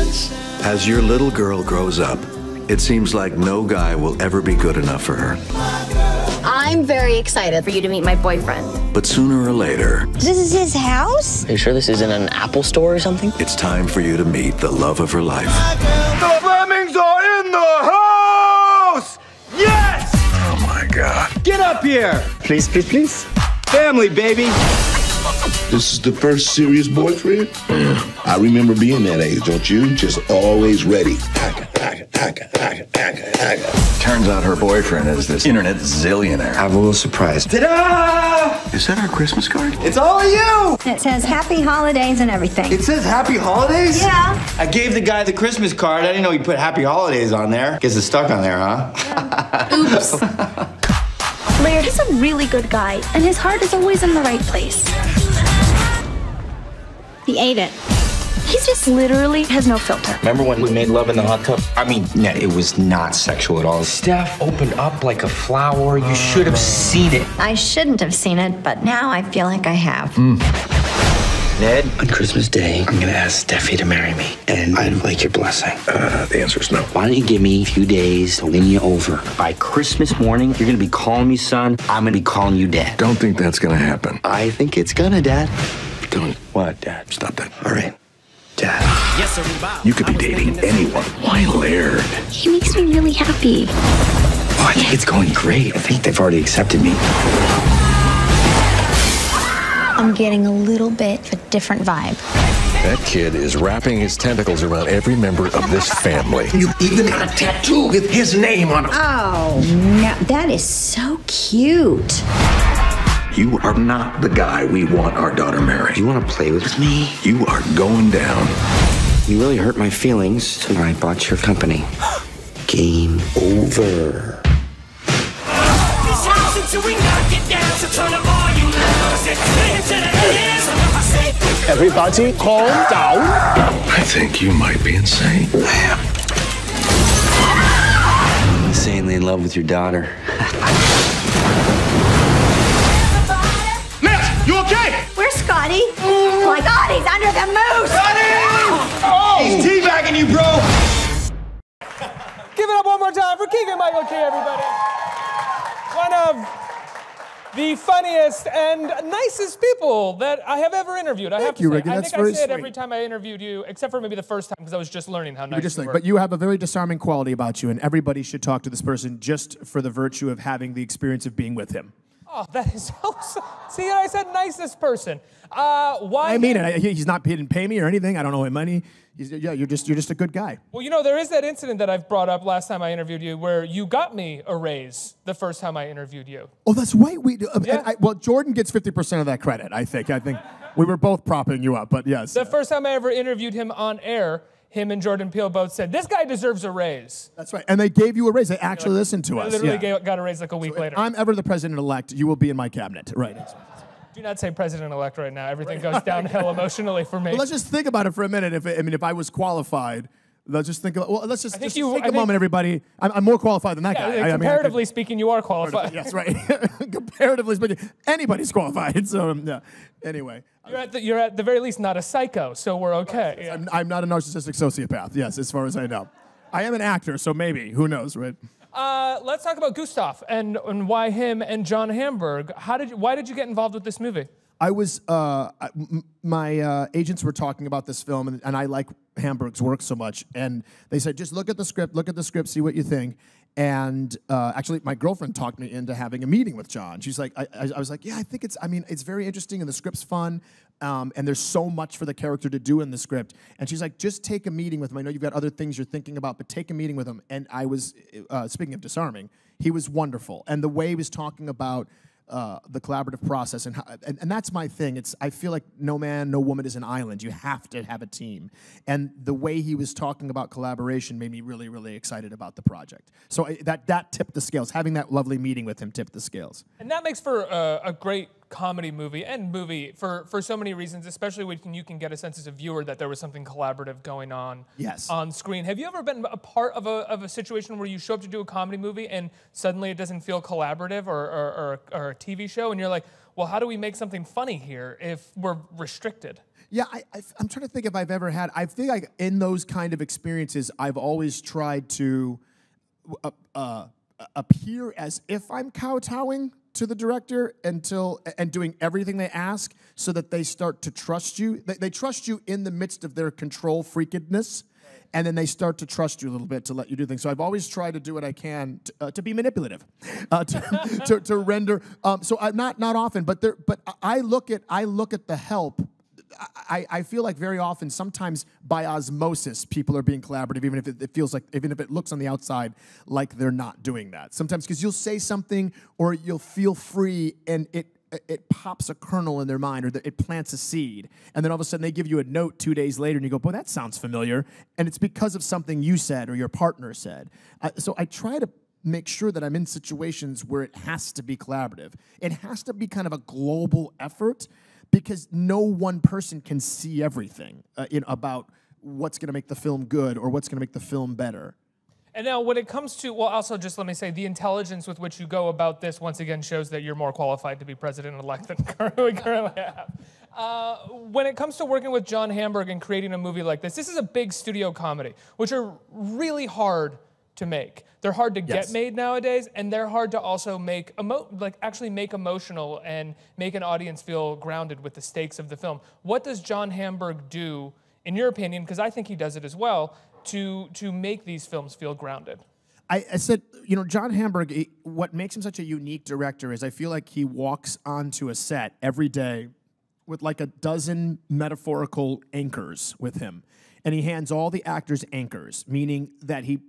Innocence. As your little girl grows up, it seems like no guy will ever be good enough for her. I'm very excited for you to meet my boyfriend. But sooner or later, This is his house? Are you sure this isn't an Apple store or something? it's time for you to meet the love of her life. The Flemings are in the house! Yes! Oh my God. Get up here! Please, please, please. Family, baby! This is the first serious boyfriend? I remember being that age, don't you? Just always ready. Turns out her boyfriend is this internet zillionaire. I'm a little surprised. Ta-da! Is that our Christmas card? It's all you! It says happy holidays and everything. It says Happy Holidays? Yeah. I gave the guy the Christmas card. I didn't know he put Happy Holidays on there. Guess it's stuck on there, huh? Oops. Laird is a really good guy, and his heart is always in the right place. He ate it. He just literally has no filter. Remember when we made love in the hot tub? I mean, yeah, it was not sexual at all. Steph opened up like a flower. You should have seen it. I shouldn't have seen it, but now I feel like I have. Ned, on Christmas Day, I'm gonna ask Steffi to marry me, and I'd like your blessing. The answer is no. Why don't you give me a few days to win you over? By Christmas morning, you're gonna be calling me son. I'm gonna be calling you dad. Don't think that's gonna happen. I think it's gonna, Dad. Don't. What, Dad? Stop that. All right, Dad. You could be dating anyone. Why Laird? He makes me really happy. Oh, I think it's going great. I think they've already accepted me. I'm getting a little bit of a different vibe. That kid is wrapping his tentacles around every member of this family. You even got a tattoo with his name on it. Oh, no, that is so cute. You are not the guy we want our daughter marrying. Do you want to play with me? You are going down. You really hurt my feelings, so I bought your company. Game over. Everybody, calm down. I think you might be insane. I am. Insanely in love with your daughter. Matt, you okay? Where's Scotty? Oh my God, he's under the moose. He's teabagging you, bro! Give it up one more time for Keegan-Michael Key, everybody. One of the funniest and nicest people that I have ever interviewed. I have to say. Ricky. I That's think I very say it sweet. every time I interviewed you, except for maybe the first time because I was just learning how nice you were. But you have a very disarming quality about you, and everybody should talk to this person just for the virtue of having the experience of being with him. Oh, that is so. See, I said nicest person. Why? I mean it. He didn't pay me or anything. I don't know him money. You're just a good guy. Well, you know, there is that incident that I've brought up last time I interviewed you where you got me a raise the first time I interviewed you. Oh, that's right. Yeah. Well, Jordan gets 50% of that credit, I think. I think we were both propping you up, but yes. The first time I ever interviewed him on air, him and Jordan Peele both said, this guy deserves a raise. That's right. And they gave you a raise. They actually listened to I us. literally got a raise like a week later. If I'm ever the president-elect, you will be in my cabinet. Right. Do not say president-elect right now. Everything goes downhill emotionally for me. Well, let's just think about it for a minute. If I was qualified, let's just think about. Well, let's just take a moment, everybody. I'm more qualified than that guy. Comparatively speaking, you are qualified. Yes, right. Comparatively speaking, anybody's qualified. So yeah. Anyway, you're at the very least not a psycho, so we're okay. Yeah. I'm not a narcissistic sociopath. Yes, as far as I know, I am an actor, so maybe who knows, right? Let's talk about Gustav and why him and John Hamburg. Why did you get involved with this movie? I was, my agents were talking about this film, and I like Hamburg's work so much, and they said, just look at the script, see what you think. And actually, my girlfriend talked me into having a meeting with John. She's like, I was like, yeah, I think it's very interesting, and the script's fun, and there's so much for the character to do in the script. And she's like, just take a meeting with him. I know you've got other things you're thinking about, but take a meeting with him. And I was, speaking of disarming, he was wonderful. And the way he was talking about the collaborative process, and that's my thing. I feel like no man, no woman is an island. You have to have a team. And the way he was talking about collaboration made me really, really excited about the project. So that tipped the scales. Having that lovely meeting with him tipped the scales. And that makes for a great comedy movie for so many reasons, especially when you can get a sense as a viewer that there was something collaborative going on on screen. Have you ever been a part of a situation where you show up to do a comedy movie and suddenly it doesn't feel collaborative or a TV show and you're like, well, how do we make something funny here if we're restricted? Yeah, I'm trying to think if I've ever had. I think like in those kind of experiences, I've always tried to appear as if I'm kowtowing to the director and doing everything they ask, so that they start to trust you. They trust you in the midst of their control freakedness, and then they start to trust you a little bit to let you do things. So I've always tried to do what I can to be manipulative, to render. So I'm not often, but I look at The Help. I feel like very often, sometimes by osmosis, people are being collaborative, even if it feels like, even if it looks on the outside like they're not doing that. Sometimes because you'll say something or you'll feel free, and it pops a kernel in their mind, or it plants a seed, and then all of a sudden they give you a note 2 days later, and you go, boy, that sounds familiar, and it's because of something you said or your partner said. So I try to make sure that I'm in situations where it has to be collaborative. It has to be kind of a global effort, because no one person can see everything about what's going to make the film good or what's going to make the film better. And now when it comes to, well, also just let me say, the intelligence with which you go about this once again shows that you're more qualified to be president-elect than we currently have. When it comes to working with John Hamburg and creating a movie like this is a big studio comedy, which are really hard to make. They're hard to get made nowadays, and they're hard to also make actually make emotional and make an audience feel grounded with the stakes of the film. What does John Hamburg do, in your opinion, because I think he does it as well, to make these films feel grounded? I said, John Hamburg, what makes him such a unique director is I feel like he walks onto a set every day with like a dozen metaphorical anchors with him, and he hands all the actors anchors, meaning that he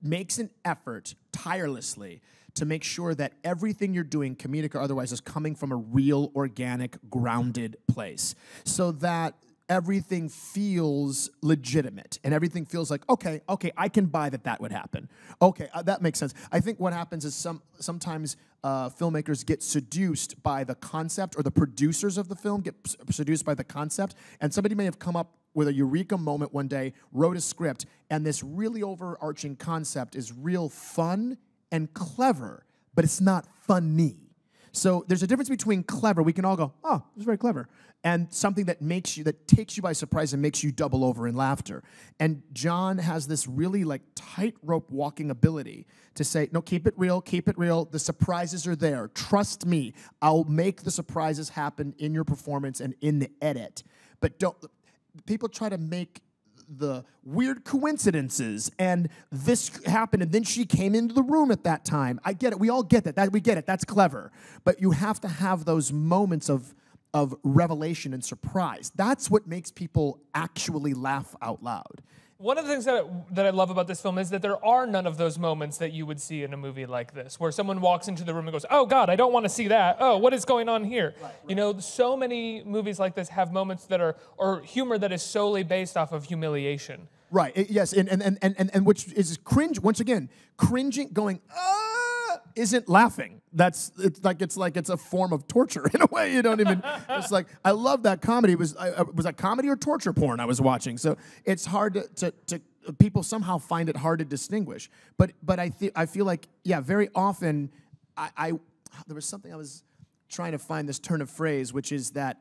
makes an effort tirelessly to make sure that everything you're doing, comedic or otherwise, is coming from a real, organic, grounded place, so that everything feels legitimate and everything feels like, okay, I can buy that would happen. Okay, that makes sense. I think what happens is sometimes filmmakers get seduced by the concept, or the producers of the film get seduced by the concept, and somebody may have come up with a eureka moment one day, wrote a script, and this really overarching concept is real fun and clever, but it's not funny. So there's a difference between clever, we can all go, oh, it was very clever, and something that takes you by surprise and makes you double over in laughter. And John has this really like tightrope walking ability to say, no, keep it real, the surprises are there, trust me, I'll make the surprises happen in your performance and in the edit. But people try to make the weird coincidences, and this happened, and then she came into the room at that time. I get it. We all get that. We get it. That's clever. But you have to have those moments of revelation and surprise. That's what makes people actually laugh out loud. One of the things that I love about this film is that there are none of those moments that you would see in a movie like this, where someone walks into the room and goes, oh, God, I don't want to see that. Oh, what is going on here? Right. So many movies like this have moments that are, or humor that is solely based off of humiliation. Right, yes, and which is cringe, once again, cringing, going, isn't laughing. It's like it's a form of torture in a way. You don't even. It's like, I love that comedy. Was that comedy or torture porn I was watching? So it's hard to people somehow find it hard to distinguish. But I feel like, yeah, very often there was something I was trying to find, this turn of phrase, which is that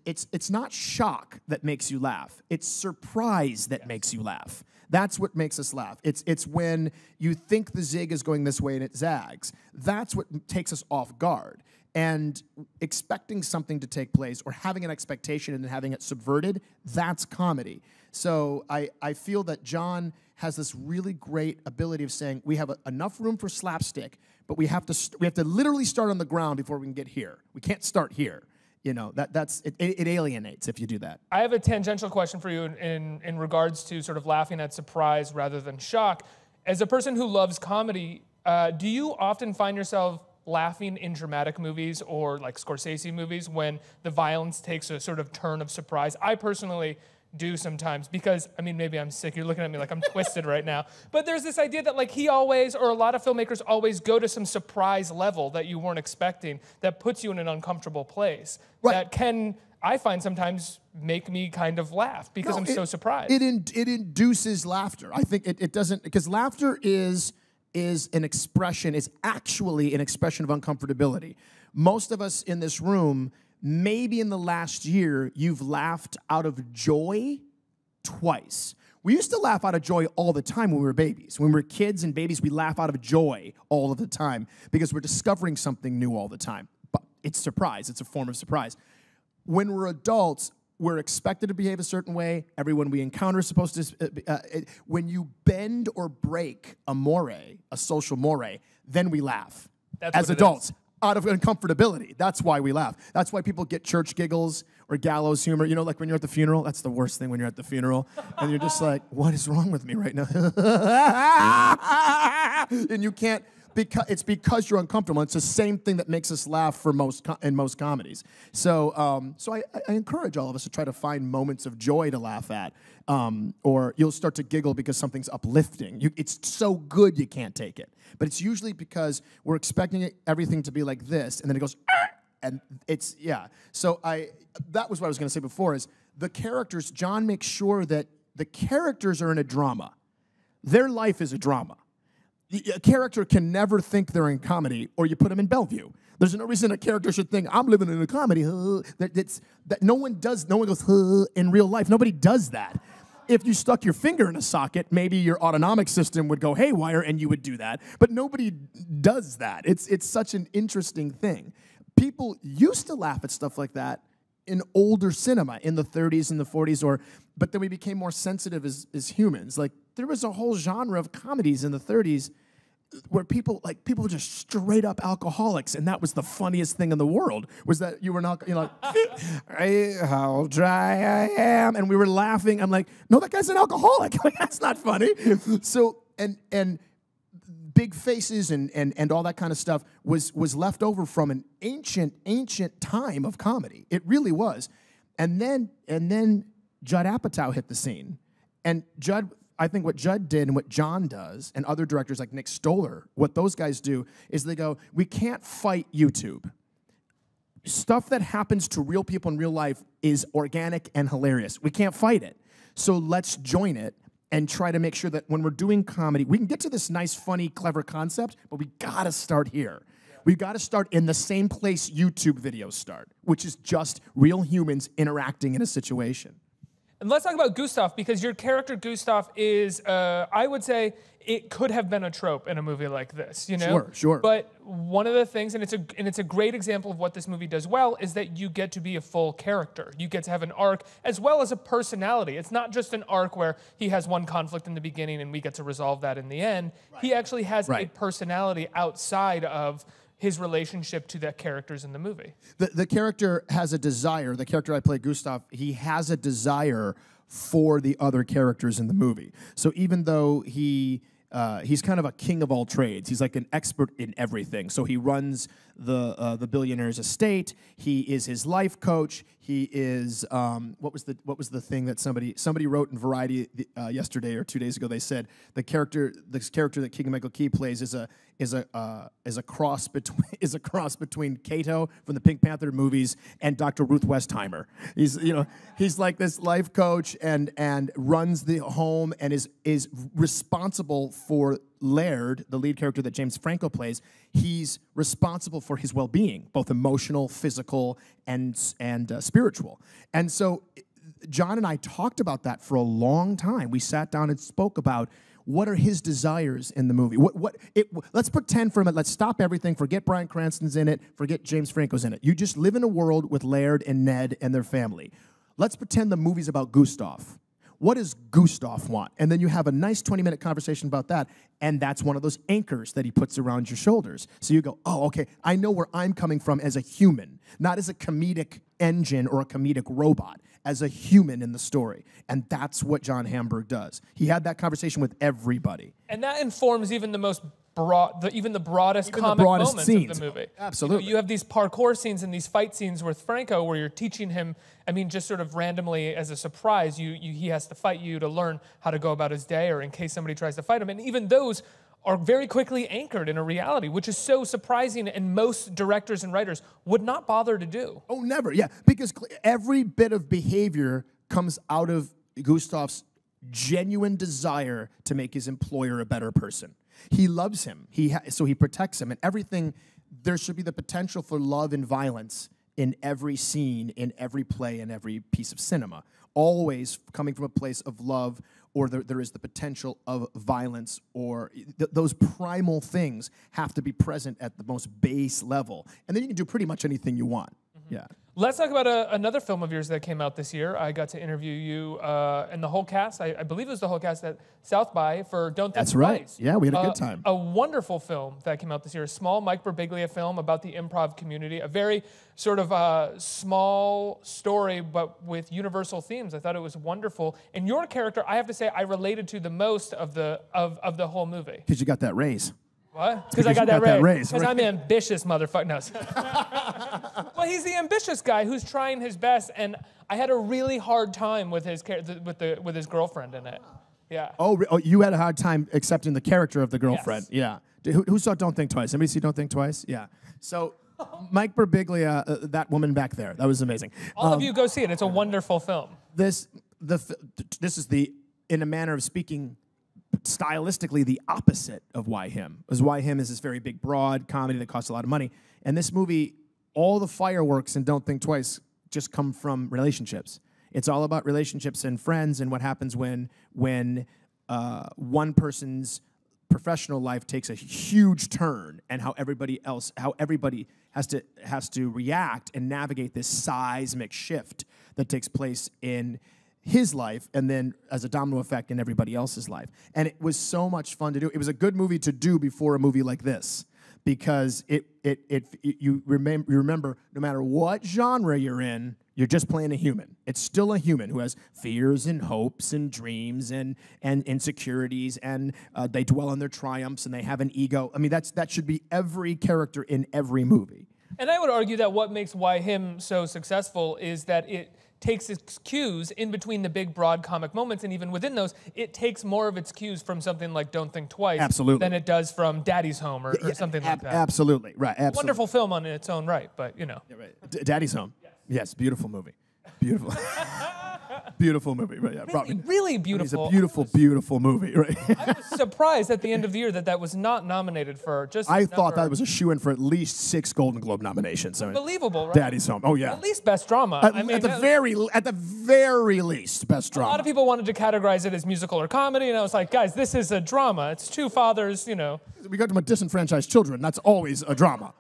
it's not shock that makes you laugh. It's surprise that makes you laugh. That's what makes us laugh. It's when you think the zig is going this way and it zags. That's what takes us off guard. And expecting something to take place, or having an expectation and then having it subverted, that's comedy. So I feel that John has this really great ability of saying, we have enough room for slapstick, but we have to literally start on the ground before we can get here. We can't start here. It alienates if you do that. I have a tangential question for you in regards to sort of laughing at surprise rather than shock. As a person who loves comedy, do you often find yourself laughing in dramatic movies or like Scorsese movies when the violence takes a sort of turn of surprise? I personally do sometimes, because, I mean, maybe I'm sick. You're looking at me like I'm twisted right now. But there's this idea that like he always, or a lot of filmmakers always go to some surprise level that you weren't expecting, that puts you in an uncomfortable place. Right. That can, I find, sometimes make me kind of laugh because I'm so surprised. It induces laughter. I think it doesn't, because laughter is is actually an expression of uncomfortability. Most of us in this room, maybe in the last year, you've laughed out of joy twice. We used to laugh out of joy all the time when we were babies. When we were kids and babies, we laugh out of joy all of the time because we're discovering something new all the time. But it's surprise. It's a form of surprise. When we're adults, we're expected to behave a certain way. Everyone we encounter is supposed to. When you bend or break a social mores, then we laugh. That's as adults, out of uncomfortability. That's why we laugh. That's why people get church giggles or gallows humor. You know, like when you're at the funeral. That's the worst thing when you're at the funeral, and you're just like, "What is wrong with me right now?" And you can't. It's because you're uncomfortable. It's the same thing that makes us laugh in most comedies. So I encourage all of us to try to find moments of joy to laugh at, or you'll start to giggle because something's uplifting. It's so good you can't take it. But it's usually because we're expecting everything to be like this, and then it goes, and it's, yeah. So that was what I was going to say before, is the characters, John makes sure that the characters are in a drama. Their life is a drama. A character can never think they're in comedy, or you put them in Bellevue. There's no reason a character should think, I'm living in a comedy. That no one goes in real life. Nobody does that. If you stuck your finger in a socket, maybe your autonomic system would go haywire and you would do that. But nobody does that. It's such an interesting thing. People used to laugh at stuff like that in older cinema in the 30s and the 40s, but then we became more sensitive as humans. Like, there was a whole genre of comedies in the 30s where people were just straight up alcoholics, and that was the funniest thing in the world, was that you were not, like, how dry I am, and we were laughing. I'm like, no, that guy's an alcoholic. Like, that's not funny. So, and big faces and all that kind of stuff was left over from an ancient time of comedy. It really was. And then Judd Apatow hit the scene. And I think what Judd did and what John does, and other directors like Nick Stoller, what those guys do is they go, we can't fight YouTube. Stuff that happens to real people in real life is organic and hilarious. We can't fight it. So let's join it and try to make sure that when we're doing comedy, we can get to this nice, funny, clever concept, but we gotta start here. We've got to start in the same place YouTube videos start, which is just real humans interacting in a situation. And let's talk about Gustav, because your character Gustav is, I would say, it could have been a trope in a movie like this, you know? Sure. But one of the things, and it's a great example of what this movie does well, is that you get to be a full character. You get to have an arc as well as a personality. It's not just an arc where he has one conflict in the beginning and we get to resolve that in the end. Right. He actually has a personality outside of his relationship to the characters in the movie. The character has a desire. The character I play, Gustav, he has a desire for the other characters in the movie. So even though he's kind of a king of all trades, he's like an expert in everything. So he runs the billionaire's estate. He is his life coach. He is what was the thing that somebody wrote in Variety yesterday or 2 days ago? They said this character that Keegan-Michael Key plays is a cross between Kato from the Pink Panther movies and Dr. Ruth Westheimer. He's like this life coach and runs the home and is responsible for Laird, the lead character that James Franco plays. He's responsible for his well-being, both emotional, physical, and spiritual. And so John and I talked about that for a long time. We sat down and spoke about what are his desires in the movie. Let's pretend for a minute. Let's stop everything. Forget Bryan Cranston's in it. Forget James Franco's in it. You just live in a world with Laird and Ned and their family. Let's pretend the movie's about Gustav. What does Gustav want? And then you have a nice 20-minute conversation about that, and that's one of those anchors that he puts around your shoulders. So you go, oh, okay, I know where I'm coming from as a human, not as a comedic engine or a comedic robot, as a human in the story. And that's what John Hamburg does. He had that conversation with everybody. And that informs even the most broadest comic moments scenes of the movie. Absolutely. You have these parkour scenes and these fight scenes with Franco where you're teaching him, just sort of randomly as a surprise, he has to fight you to learn how to go about his day, or in case somebody tries to fight him. And even those are very quickly anchored in a reality, which is so surprising, and most directors and writers would not bother to do. Oh, never, yeah. Because every bit of behavior comes out of Gustav's genuine desire to make his employer a better person. He loves him. So he protects him, and everything. There should be the potential for love and violence in every scene, in every play, in every piece of cinema. Always coming from a place of love, or there is the potential of violence, or those primal things have to be present at the most base level. And then you can do pretty much anything you want. Yeah. Let's talk about another film of yours that came out this year. I got to interview you and the whole cast. I believe it was the whole cast at South by for Don't Think That's Twice. right. Yeah, we had a good time. A wonderful film that came out this year. A small Mike Birbiglia film about the improv community. A very sort of small story, but with universal themes. I thought it was wonderful. And your character, I have to say, I related to the most of the whole movie. Because you got that raise. What? Because I got that raise. Because I'm an ambitious motherfucker. No. Well, he's the ambitious guy who's trying his best, and I had a really hard time with his with his girlfriend in it. Yeah. Oh, you had a hard time accepting the character of the girlfriend. Yes. Yeah. Who saw Don't Think Twice? Anybody see Don't Think Twice? Yeah. So, Mike Birbiglia, that woman back there, that was amazing. All of you go see it. It's a wonderful film. This is in a manner of speaking, stylistically the opposite of Why Him. Because Why Him is this very big, broad comedy that costs a lot of money. And this movie, all the fireworks in Don't Think Twice just come from relationships. It's all about relationships and friends and what happens when one person's professional life takes a huge turn, and how everybody has to react and navigate this seismic shift that takes place in his life, and then as a domino effect in everybody else's life. And it was so much fun to do. It was a good movie to do before a movie like this, because you remember no matter what genre you're in, you're just playing a human. It's still a human who has fears and hopes and dreams and insecurities, and they dwell on their triumphs, and they have an ego. I mean, that should be every character in every movie. And I would argue that what makes Why Him so successful is that it takes its cues in between the big, broad comic moments, and even within those, it takes more of its cues from something like Don't Think Twice than it does from Daddy's Home or something like that. Absolutely, right, absolutely. Wonderful film on its own right, but you know. Yeah, right. Daddy's Home. Yes, beautiful movie. Beautiful. Beautiful movie, right? Yeah, really beautiful. It's a beautiful, beautiful movie, right? I was surprised at the end of the year that was not nominated for just. I thought that was a shoo-in for at least 6 Golden Globe nominations. Unbelievable, right? Daddy's Home. Oh yeah. At least Best Drama. At the very least, Best Drama. A lot of people wanted to categorize it as musical or comedy, and I was like, guys, this is a drama. It's two fathers, you know. We got to disenfranchised children. That's always a drama.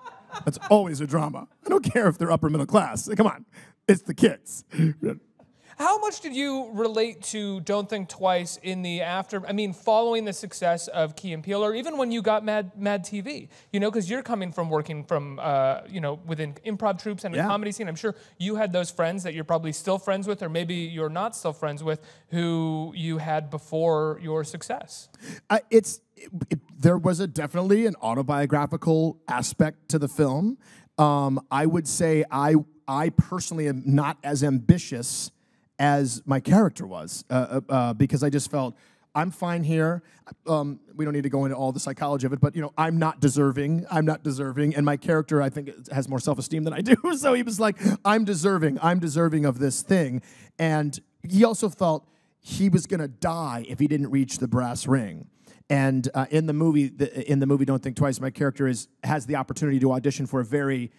That's always a drama. I don't care if they're upper middle class. Come on, it's the kids. How much did you relate to Don't Think Twice in the following the success of Key and Peele, or even when you got Mad TV? You know, because you're coming from working from, within improv troupes and a comedy scene. I'm sure you had those friends that you're probably still friends with, or maybe you're not still friends with, who you had before your success. There was definitely an autobiographical aspect to the film. I would say I personally am not as ambitious as my character was, because I just felt, I'm fine here. We don't need to go into all the psychology of it, but I'm not deserving, and my character, I think, has more self-esteem than I do, so he was like, I'm deserving of this thing, and he also felt he was gonna die if he didn't reach the brass ring. And in the movie Don't Think Twice, my character has the opportunity to audition for a very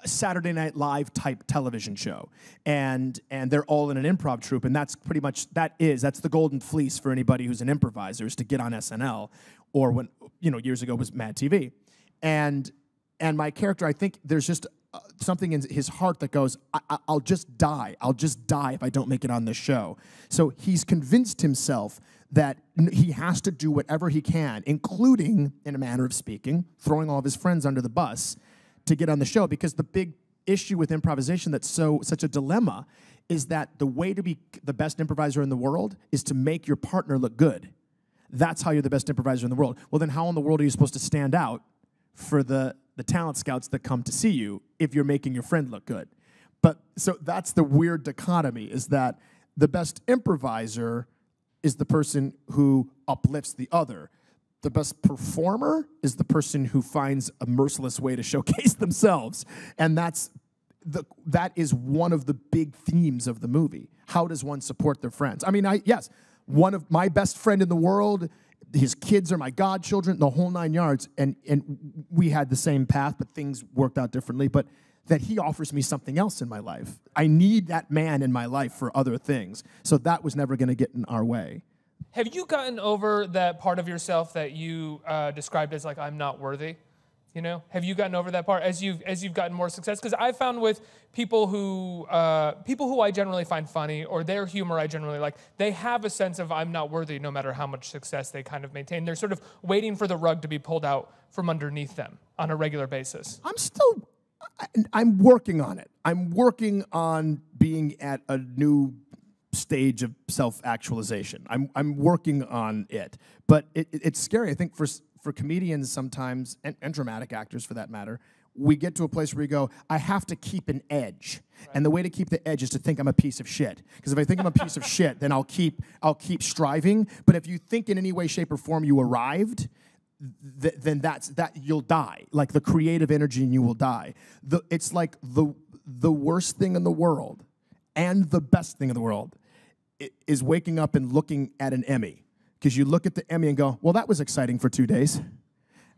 Saturday Night Live type television show, and they're all in an improv troupe, and that's pretty much that's the golden fleece for anybody who's an improviser, is to get on SNL, or when years ago was Mad TV, and my character, I think there's just something in his heart that goes, I'll just die if I don't make it on this show. So he's convinced himself that he has to do whatever he can, including, in a manner of speaking, throwing all of his friends under the bus to get on the show, because the big issue with improvisation that's such a dilemma is that the way to be the best improviser in the world is to make your partner look good. That's how you're the best improviser in the world. Well, then how in the world are you supposed to stand out for the talent scouts that come to see you if you're making your friend look good? But so that's the weird dichotomy, is that the best improviser is the person who uplifts the other. The best performer is the person who finds a merciless way to showcase themselves. And that is one of the big themes of the movie. How does one support their friends? I mean, one of my best friend in the world his kids are my godchildren, the whole 9 yards, and we had the same path, but things worked out differently. But that he offers me something else in my life. I need that man in my life for other things. So that was never going to get in our way. Have you gotten over that part of yourself that you described as like, I'm not worthy? You know, have you gotten over that part as you've gotten more success? Because I found with people who I generally find funny, or their humor I generally like, they have a sense of I'm not worthy no matter how much success they kind of maintain. They're sort of waiting for the rug to be pulled out from underneath them on a regular basis. I'm working on it. I'm working on being at a new stage of self-actualization. I'm working on it. But it's scary. I think for comedians sometimes, and dramatic actors for that matter, we get to a place where we go, I have to keep an edge. Right. And the way to keep the edge is to think I'm a piece of shit. Because if I think I'm a piece of shit, then I'll keep striving. But if you think in any way, shape, or form you arrived, then you'll die. Like the creative energy in you will die. It's like the worst thing in the world and the best thing in the world is waking up and looking at an Emmy. Because you look at the Emmy and go, well, that was exciting for 2 days.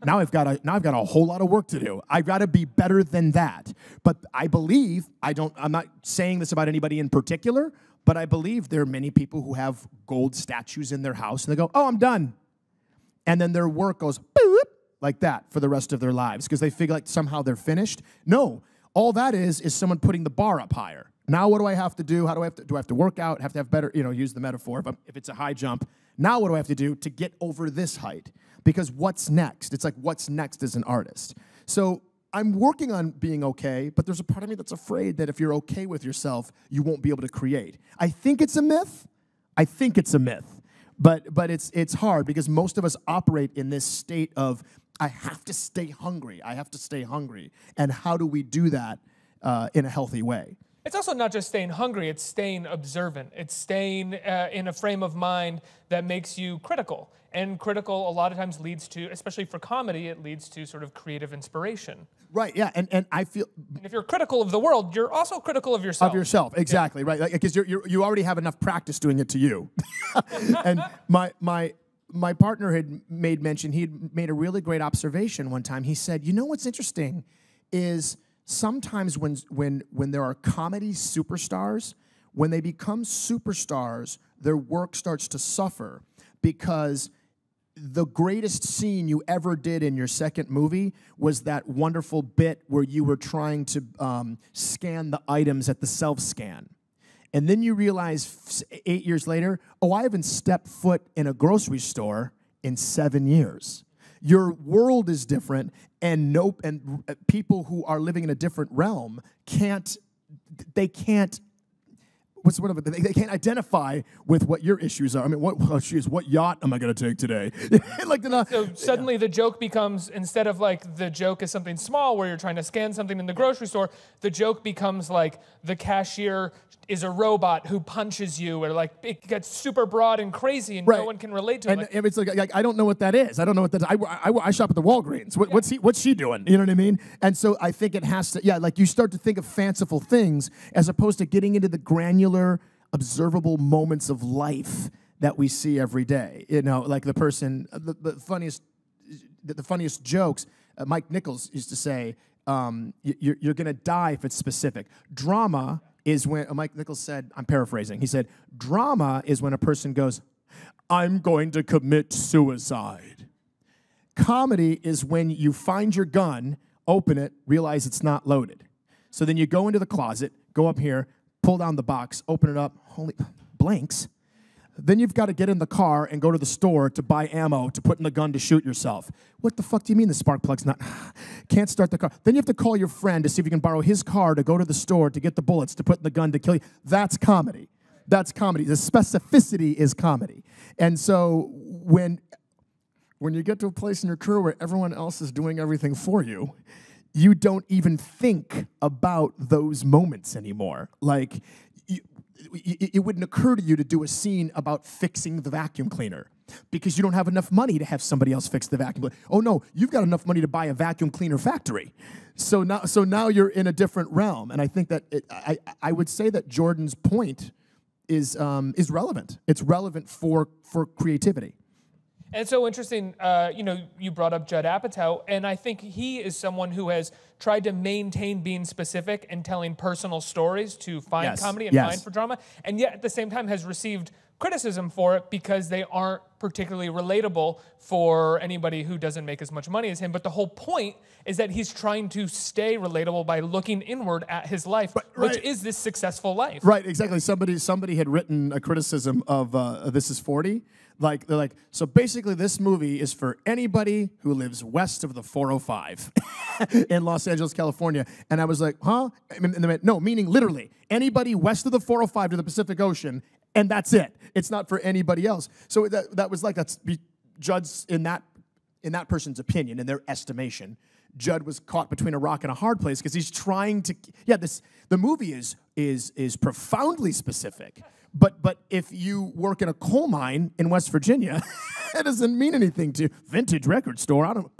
Now I've got a whole lot of work to do. I've got to be better than that. But I believe, I'm not saying this about anybody in particular, but I believe there are many people who have gold statues in their house and they go, oh, I'm done. And then their work goes boop, like that for the rest of their lives because they feel like somehow they're finished. No, all that is someone putting the bar up higher. Now what do I have to do? Do I have to work out? Have to have better, use the metaphor. If it's a high jump, now what do I have to do to get over this height? Because what's next? It's like, what's next as an artist? So I'm working on being okay, but there's a part of me that's afraid that if you're okay with yourself, you won't be able to create. I think it's a myth. But it's hard because most of us operate in this state of, I have to stay hungry. And how do we do that in a healthy way? It's also not just staying hungry, it's staying observant. It's staying in a frame of mind that makes you critical. And critical a lot of times leads to, especially for comedy, it leads to sort of creative inspiration. Right, yeah, and I feel... And if you're critical of the world, you're also critical of yourself. Of yourself, exactly, yeah. Right, because you already have enough practice doing it to you. And my partner had made mention, he had made a really great observation one time. He said, you know what's interesting is sometimes when there are comedy superstars, when they become superstars, their work starts to suffer because the greatest scene you ever did in your second movie was that wonderful bit where you were trying to scan the items at the self-scan. And then you realize 8 years later, oh, I haven't stepped foot in a grocery store in 7 years. Your world is different, and people who are living in a different realm can't identify with what your issues are. I mean, what yacht am I going to take today? So suddenly the joke becomes, instead of like the joke is something small where you're trying to scan something in the grocery store, the joke becomes like the cashier is a robot who punches you, or like it gets super broad and crazy and no one can relate to it. And it's like, I don't know what that is. I don't know what that is. I shop at the Walgreens. What's she doing? You know what I mean? And so I think it has to, like you start to think of fanciful things as opposed to getting into the granular, observable moments of life that we see every day. Like the person, the funniest jokes, Mike Nichols used to say, you're going to die if it's specific. Drama is when, Mike Nichols said, I'm paraphrasing, he said, drama is when a person goes, I'm going to commit suicide. Comedy is when you find your gun, open it, realize it's not loaded. So then you go into the closet, go up here, pull down the box, open it up, holy blanks. Then you've got to get in the car and go to the store to buy ammo to put in the gun to shoot yourself. What the fuck do you mean the spark plug's not? Can't start the car. Then you have to call your friend to see if you can borrow his car to go to the store to get the bullets to put in the gun to kill you. That's comedy. That's comedy. The specificity is comedy. And so when you get to a place in your career where everyone else is doing everything for you, you don't even think about those moments anymore. Like, it wouldn't occur to you to do a scene about fixing the vacuum cleaner because you don't have enough money to have somebody else fix the vacuum cleaner. Oh no, you've got enough money to buy a vacuum cleaner factory. So now you're in a different realm. And I think that I would say that Jordan's point is relevant. It's relevant for creativity. And it's so interesting, you brought up Judd Apatow, and I think he is someone who has tried to maintain being specific and telling personal stories to find comedy and find for drama, and yet at the same time has received criticism for it because they aren't particularly relatable for anybody who doesn't make as much money as him. But the whole point is that he's trying to stay relatable by looking inward at his life, which is this successful life. Right, exactly. Somebody had written a criticism of This Is 40. They're like, so basically this movie is for anybody who lives west of the 405 in Los Angeles, California. And I was like, huh? And they went, no, meaning literally anybody west of the 405 to the Pacific Ocean, and that's it. It's not for anybody else. So that was like, that's Judd's, in that person's opinion, in their estimation, Judd was caught between a rock and a hard place because he's trying to, the movie is profoundly specific. But if you work in a coal mine in West Virginia, it doesn't mean anything to Vintage Record Store. I don't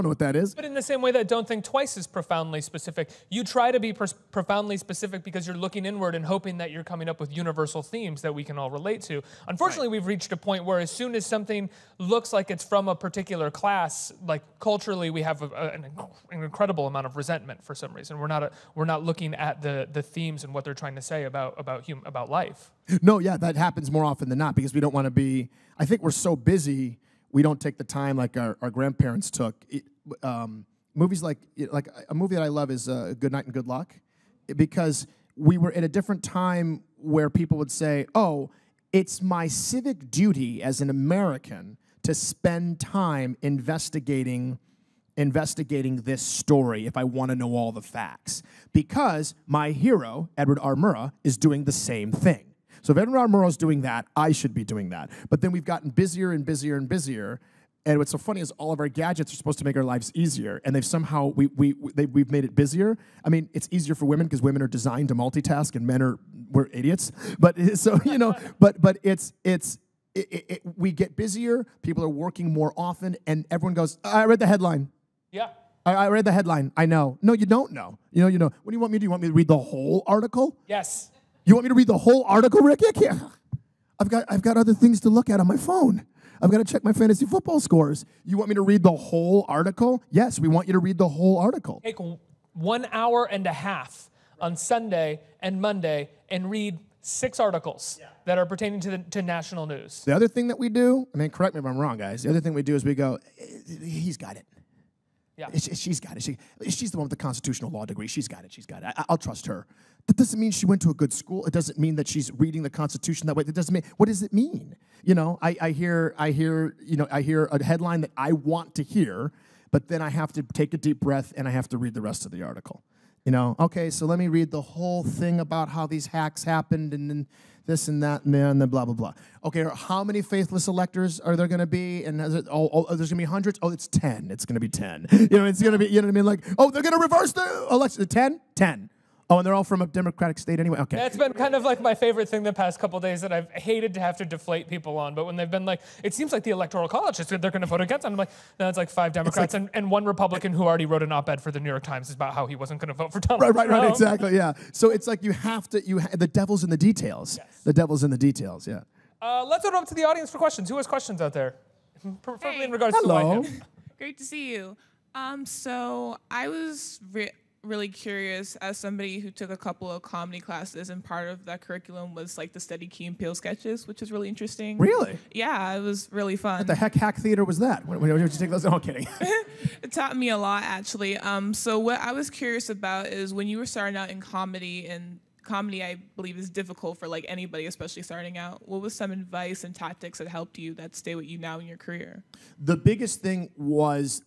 know what that is. But in the same way that Don't Think Twice is profoundly specific, you try to be profoundly specific because you're looking inward and hoping that you're coming up with universal themes that we can all relate to. Unfortunately, we've reached a point where as soon as something looks like it's from a particular class, like culturally, we have an incredible amount of resentment for some reason. We're not looking at the themes and what they're trying to say about life. No, yeah, that happens more often than not because we don't want to be. I think we're so busy. We don't take the time like our grandparents took. Movies like a movie that I love is Good Night and Good Luck, because we were in a different time where people would say, oh, it's my civic duty as an American to spend time investigating this story if I want to know all the facts, because my hero, Edward R. Murrow, is doing the same thing. So if Edward R. Murrow's doing that, I should be doing that. But then we've gotten busier and busier and busier. And what's so funny is all of our gadgets are supposed to make our lives easier, and they've somehow we've made it busier. I mean, it's easier for women because women are designed to multitask, and we're idiots. But so but we get busier. People are working more often, and everyone goes, I read the headline. Yeah. I read the headline. I know. No, you don't know. You know. What do you want me to do? You want me to read the whole article? Yes. You want me to read the whole article, Rick? I can't. I've got other things to look at on my phone. I've got to check my fantasy football scores. You want me to read the whole article? Yes, we want you to read the whole article. Take 1 hour and a half on Sunday and Monday and read 6 articles that are pertaining to national news. The other thing that we do, I mean, correct me if I'm wrong, guys. The other thing we do is we go, he's got it. Yeah. She's got it. She's the one with the constitutional law degree. She's got it. She's got it. I'll trust her. That doesn't mean she went to a good school. It doesn't mean that she's reading the Constitution that way. It doesn't mean. What does it mean? I hear a headline that I want to hear, but then I have to take a deep breath and I have to read the rest of the article. Okay, so let me read the whole thing about how these hacks happened and then this and that and then blah, blah, blah. Okay, how many faithless electors are there going to be? And there's going to be hundreds? Oh, it's 10. It's going to be 10. It's going to be, you know what I mean? Like, oh, they're going to reverse the election. 10? 10. Oh, and they're all from a Democratic state anyway? Okay. That's been kind of like my favorite thing the past couple of days that I've hated to have to deflate people on. But when they've been like, it seems like the Electoral College, they're going to vote against. And I'm like, no, it's like 5 Democrats and 1 Republican who already wrote an op-ed for the New York Times about how he wasn't going to vote for Donald Trump. Right, exactly, yeah. So it's like the devil's in the details. Yes. The devil's in the details, yeah. Let's open up to the audience for questions. Who has questions out there? Preferably in regards Hello. to the White House. Great to see you. So I was really curious as somebody who took a couple of comedy classes, and part of that curriculum was like the Steady Key and Peele sketches, which was really interesting. Really? Yeah, it was really fun. What the heck hack theater was that? When did you take those? No, I'm kidding. It taught me a lot, actually. So what I was curious about is when you were starting out in comedy, and comedy I believe is difficult for like anybody, especially starting out. What was some advice and tactics that helped you that stay with you now in your career? The biggest thing was,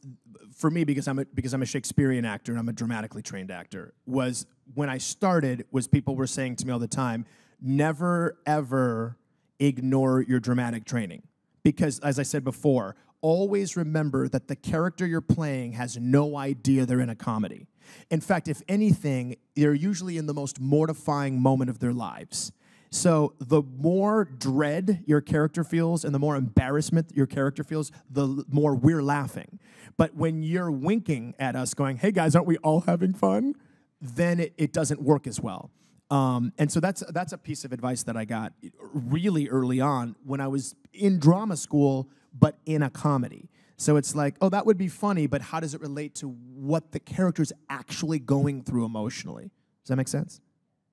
for me, because I'm a Shakespearean actor and I'm a dramatically trained actor, was when I started, was people were saying to me all the time, never ever ignore your dramatic training. Because as I said before, always remember that the character you're playing has no idea they're in a comedy. In fact, if anything, they're usually in the most mortifying moment of their lives. So the more dread your character feels and the more embarrassment your character feels, the more we're laughing. But when you're winking at us going, hey guys, aren't we all having fun? Then it doesn't work as well. And so that's a piece of advice that I got really early on when I was in drama school, but in a comedy. So it's like, oh, that would be funny, but how does it relate to what the character's actually going through emotionally? Does that make sense?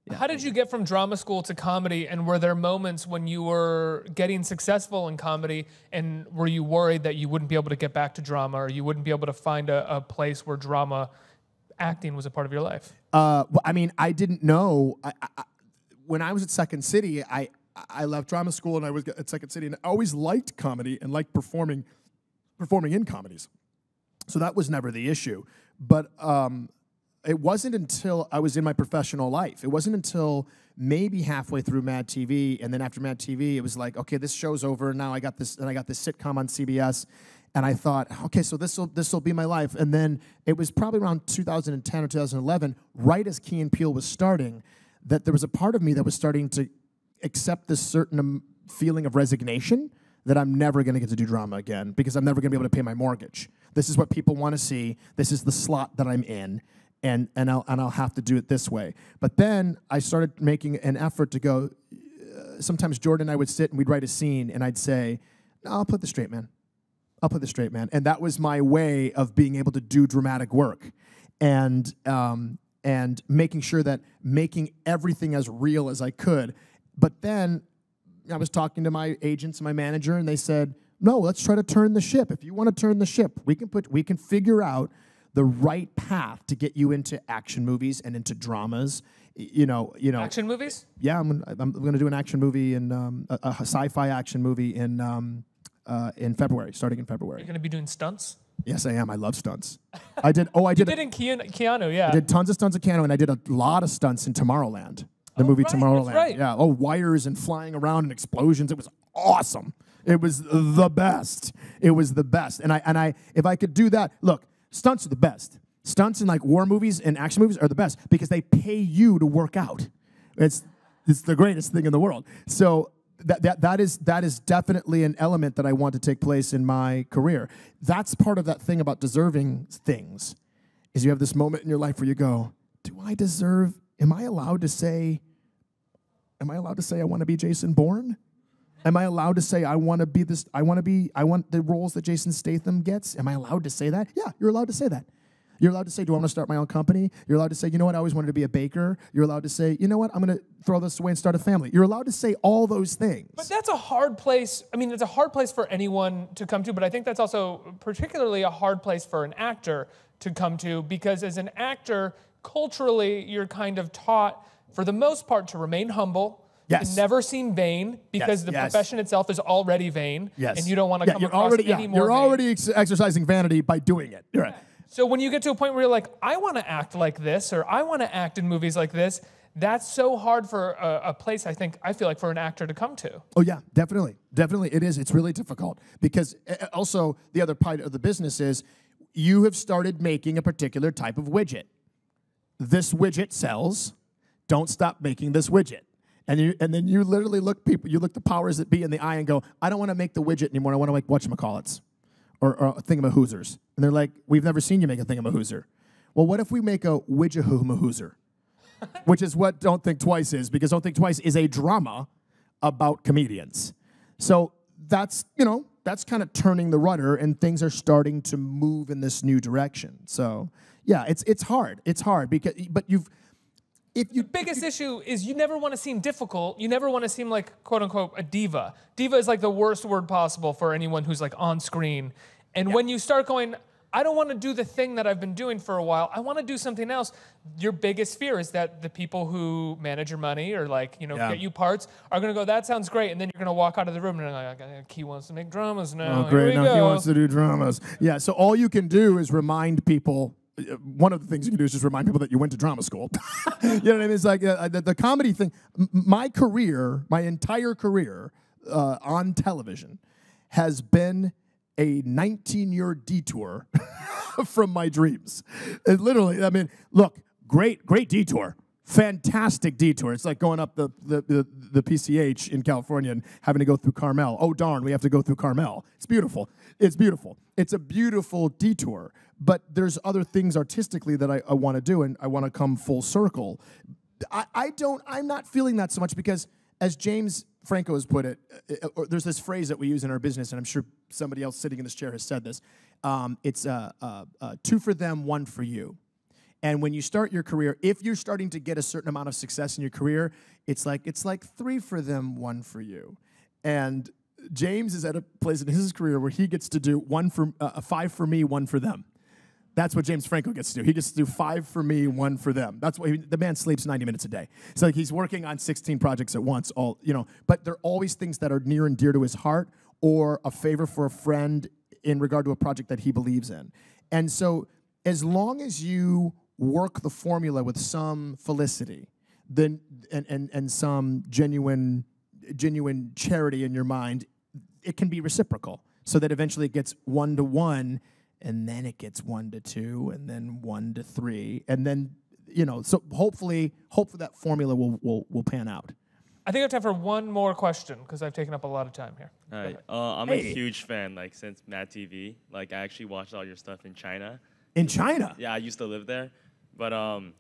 Yeah. How did you get from drama school to comedy, and were there moments when you were getting successful in comedy, and were you worried that you wouldn't be able to get back to drama, or you wouldn't be able to find a place where drama acting was a part of your life? Well, I mean, I didn't know. When I was at Second City, I left drama school, and I was at Second City, and I always liked comedy and liked performing in comedies. So that was never the issue. But it wasn't until I was in my professional life. It wasn't until maybe halfway through Mad TV, and then after Mad TV, it was like, okay, this show's over, and now I got this sitcom on CBS, and I thought, okay, so this'll be my life. And then it was probably around 2010 or 2011, right as Key and Peele was starting, that there was a part of me that was starting to accept this certain feeling of resignation that I'm never going to get to do drama again because I'm never going to be able to pay my mortgage. This is what people want to see. This is the slot that I'm in. And I'll have to do it this way. But then I started making an effort to go, sometimes Jordan and I would sit and we'd write a scene and I'd say, no, I'll put the straight man. I'll put the straight man. And that was my way of being able to do dramatic work and making sure that making everything as real as I could. But then I was talking to my agents and my manager and they said, no, let's try to turn the ship. If you want to turn the ship, we can figure out the right path to get you into action movies and into dramas, you know. Action movies? Yeah, I'm going to do an action movie and a sci-fi action movie in February, starting in February. You're going to be doing stunts? Yes, I am. I love stunts. I did. Oh, I did. You did in Keanu, yeah. I did tons of stunts in Keanu, and I did a lot of stunts in Tomorrowland. The movie Tomorrowland. That's right. Yeah. Oh, wires and flying around and explosions. It was awesome. It was the best. It was the best. And I if I could do that, look. Stunts are the best. Stunts in like war movies and action movies are the best because they pay you to work out. It's the greatest thing in the world. So that is definitely an element that I want to take place in my career. That's part of that thing about deserving things, is you have this moment in your life where you go, do I deserve? Am I allowed to say I want to be Jason Bourne? Am I allowed to say I want to be this? I want the roles that Jason Statham gets? Am I allowed to say that? Yeah, you're allowed to say that. You're allowed to say, do I want to start my own company? You're allowed to say, you know what, I always wanted to be a baker. You're allowed to say, you know what, I'm going to throw this away and start a family. You're allowed to say all those things. But that's a hard place. I mean, it's a hard place for anyone to come to, but I think that's also particularly a hard place for an actor to come to, because as an actor, culturally, you're kind of taught, for the most part, to remain humble. Yes. Never seem vain, because the profession itself is already vain, and you don't want to come across any more You're vain. already exercising vanity by doing it. You're right. So when you get to a point where you're like, I want to act like this, or I want to act in movies like this, that's so hard for a place, I feel like, for an actor to come to. Oh, yeah, definitely. Definitely it is. It's really difficult because also the other part of the business is you have started making a particular type of widget. This widget sells. Don't stop making this widget. And then you literally look the powers that be in the eye and go, I don't want to make the widget anymore. I want to make whatchamacallits or thingamahoosers. And they're like, we've never seen you make a thingamahooser. Well, what if we make a widgahoo-mahooser? Which is what Don't Think Twice is, because Don't Think Twice is a drama about comedians. So that's kind of turning the rudder, and things are starting to move in this new direction. So yeah, it's hard. It's hard the biggest issue is you never want to seem difficult. You never want to seem like, quote unquote, a diva. Diva is like the worst word possible for anyone who's like on screen. And when you start going, I don't want to do the thing that I've been doing for a while, I want to do something else, your biggest fear is that the people who manage your money or get you parts are going to go, that sounds great. And then you're going to walk out of the room and you're like, Key wants to make dramas now. Oh, great. Here we Now go. he wants to do dramas. Yeah, so all you can do is remind people. One of the things you can do is just remind people that you went to drama school. You know what I mean? It's like the comedy thing. My entire career on television has been a 19-year detour from my dreams. It literally, I mean, look, great detour. Fantastic detour. It's like going up the PCH in California and having to go through Carmel. Oh, darn, we have to go through Carmel. It's beautiful. It's beautiful. It's a beautiful detour. But there's other things artistically that I want to do, and I want to come full circle. I'm not feeling that so much because, as James Franco has put it, there's this phrase that we use in our business, and I'm sure somebody else sitting in this chair has said this. It's 2 for them, 1 for you. And when you start your career, if you're starting to get a certain amount of success in your career, it's like 3 for them, 1 for you. And James is at a place in his career where he gets to do 5 for me, 1 for them. That's what James Franco gets to do. He gets to do 5 for me, 1 for them. That's why the man sleeps 90 minutes a day. So like he's working on 16 projects at once, but they're always things that are near and dear to his heart or a favor for a friend in regard to a project that he believes in. And so as long as you work the formula with some felicity, then and some genuine charity in your mind, it can be reciprocal. So that eventually it gets 1 to 1, and then it gets 1 to 2, and then 1 to 3, and then so hopefully that formula will pan out. I think I have time for one more question because I've taken up a lot of time here. All right. I'm a huge fan, since Mad TV. I actually watched all your stuff in China. In China? Yeah, I used to live there. But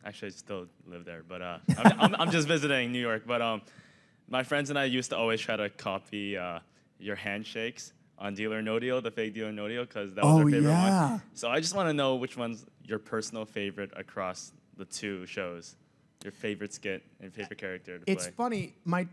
actually, I still live there. But I'm just visiting New York. But my friends and I used to always try to copy your handshakes on Deal or No Deal, the fake Deal or No Deal, because that was our favorite one. So I just want to know which one's your personal favorite across the 2 shows. Your favorite skit and favorite character to play. It's funny. My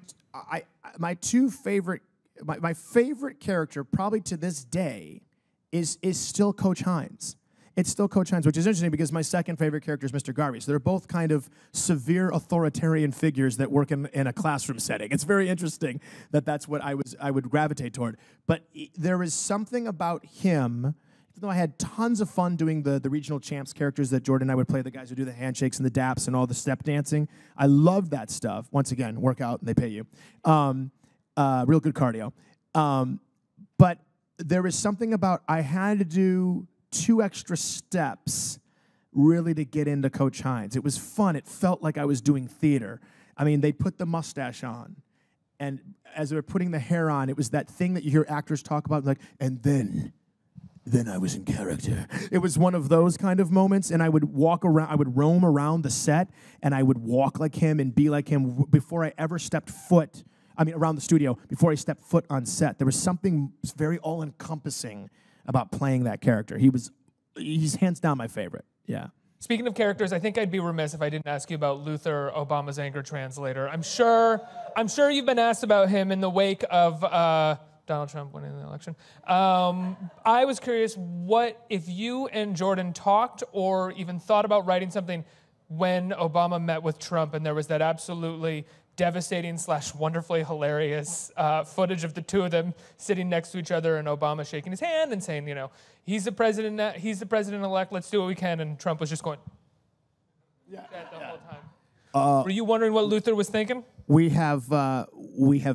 favorite character, probably to this day, is still Coach Hines. It's still Coach Hines, which is interesting because my second favorite character is Mr. Garvey. So they're both kind of severe authoritarian figures that work in a classroom setting. It's very interesting that that's what I would gravitate toward. But there is something about him, even though I had tons of fun doing the regional champs characters that Jordan and I would play, the guys who do the handshakes and the daps and all the step dancing. I love that stuff. Once again, work out and they pay you. Real good cardio. But there is something about I had to do 2 extra steps really to get into Coach Hines. It was fun. It felt like I was doing theater. I mean, they put the mustache on, and as they were putting the hair on, it was that thing that you hear actors talk about, and then I was in character. It was one of those kind of moments, and I would roam around the set, and I would walk like him and be like him before I ever stepped foot, around the studio, before I stepped foot on set. There was something very all-encompassing about playing that character. He's hands down my favorite. Yeah. Speaking of characters, I think I'd be remiss if I didn't ask you about Luther, Obama's anger translator. I'm sure you've been asked about him in the wake of Donald Trump winning the election. I was curious, what if you and Jordan talked or even thought about writing something when Obama met with Trump and there was that absolutely devastating / wonderfully hilarious footage of the 2 of them sitting next to each other and Obama shaking his hand and saying, he's the president-elect, let's do what we can, and Trump was just going the whole time. Were you wondering what Luther was thinking? We have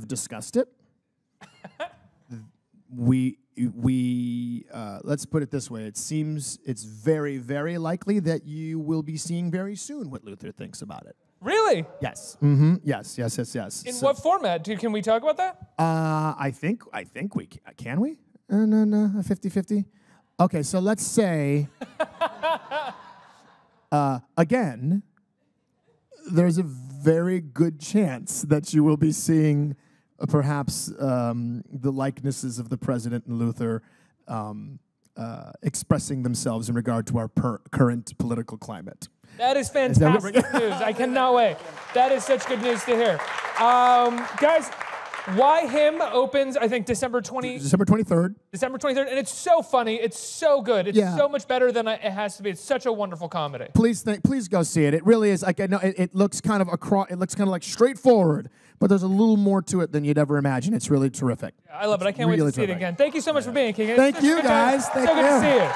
discussed it. Let's put it this way. It seems it's very, very likely that you will be seeing very soon what Luther thinks about it. Really? Yes. Mm-hmm. Yes. In what format? Can we talk about that? I think we can we? No, 50-50. Okay, so let's say again, there's a very good chance that you will be seeing perhaps the likenesses of the president and Luther expressing themselves in regard to our current political climate. That is fantastic news. I cannot wait. That is such good news to hear. Guys, Why Him opens, I think, December 23rd. December 23rd, and it's so funny. It's so good. It's so much better than it has to be. It's such a wonderful comedy. Please go see it. It really is. Like, I know it looks kind of like straightforward, but there's a little more to it than you'd ever imagine. It's really terrific. Yeah, I love it. I can't wait to see it again. Thank you so much for being here, King. Thank you, guys. So good to see you.